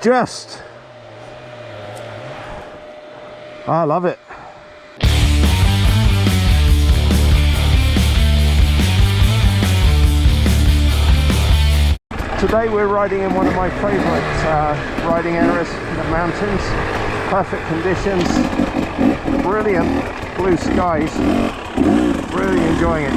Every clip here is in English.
Just. I love it. Today we're riding in one of my favourite riding areas, the mountains. Perfect conditions, brilliant blue skies, really enjoying it.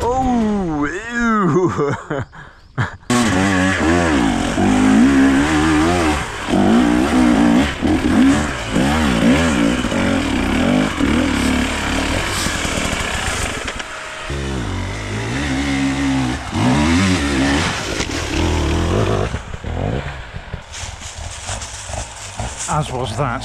Oh, ew. As was that.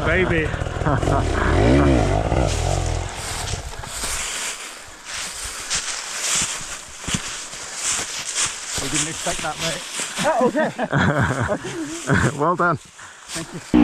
Baby. We didn't expect that, mate. Oh, okay. Well done. Thank you.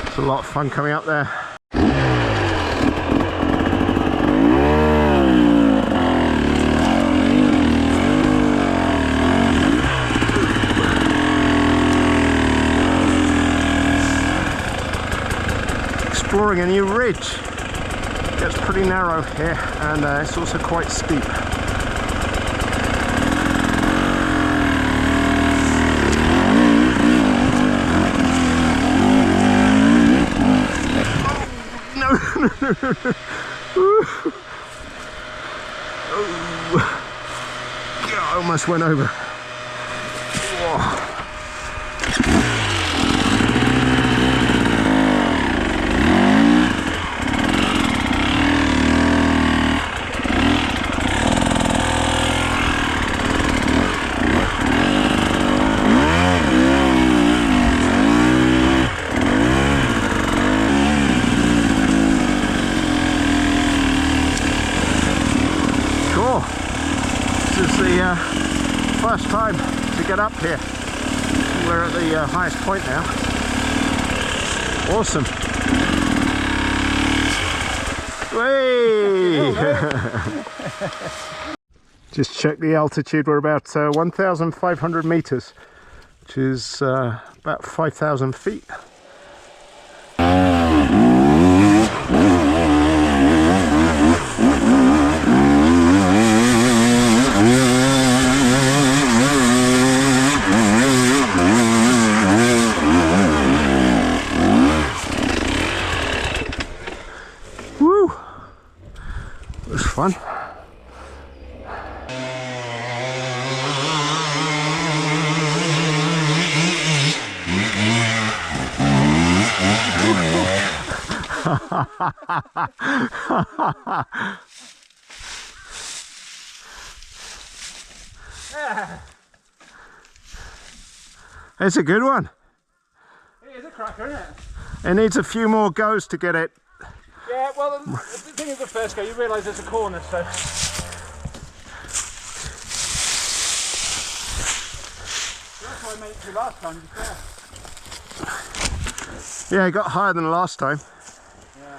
It's a lot of fun coming up there. Exploring a new ridge. It gets pretty narrow here, and it's also quite steep. Oh, I almost went over. Whoa. This is the first time to get up here. We're at the highest point now. Awesome. Way! Just check the altitude. We're about 1,500 meters, which is about 5,000 feet. It's a good one. It is a cracker, isn't it? It needs a few more goes to get it. Yeah, well, the thing is, the first go, you realise there's a corner, so. That's what I made you last time, Yeah, it got higher than last time. Yeah.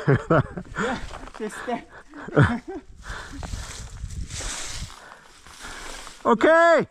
Yeah, just Okay.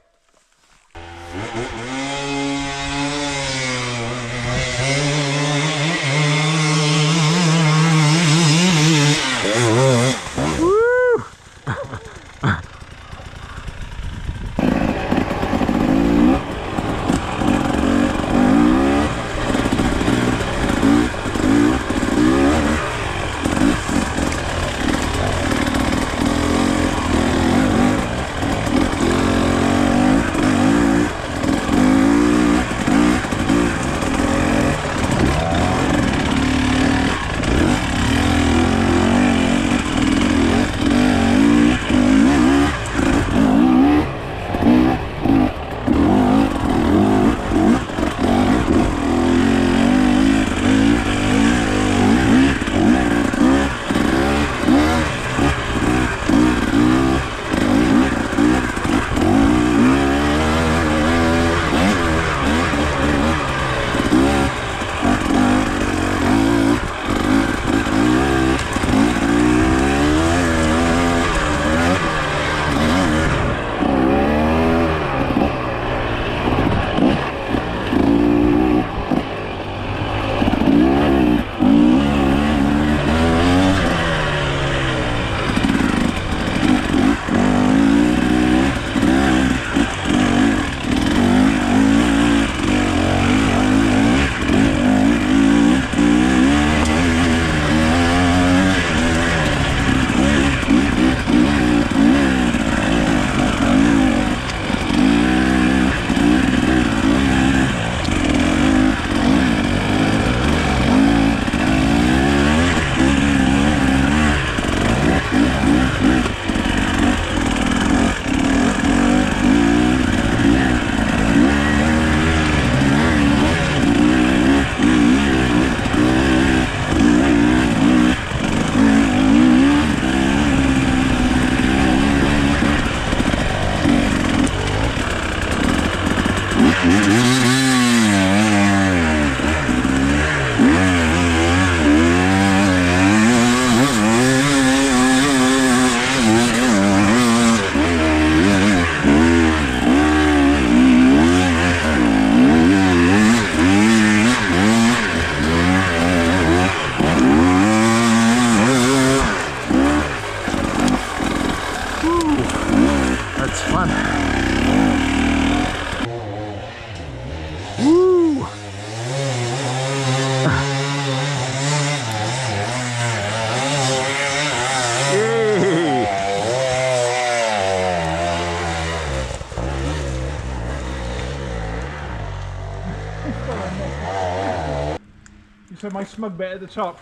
So my smug bit at the top.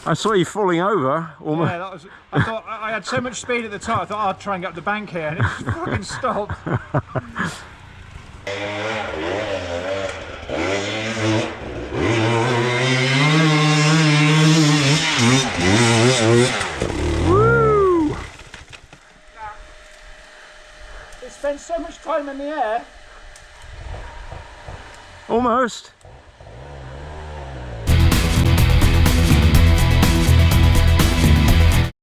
I saw you falling over. Almost. Yeah, that was. I thought I had so much speed at the top. I thought I'd try and get up the bank here, and it just fucking stopped. Woo! It spends so much time in the air. Almost.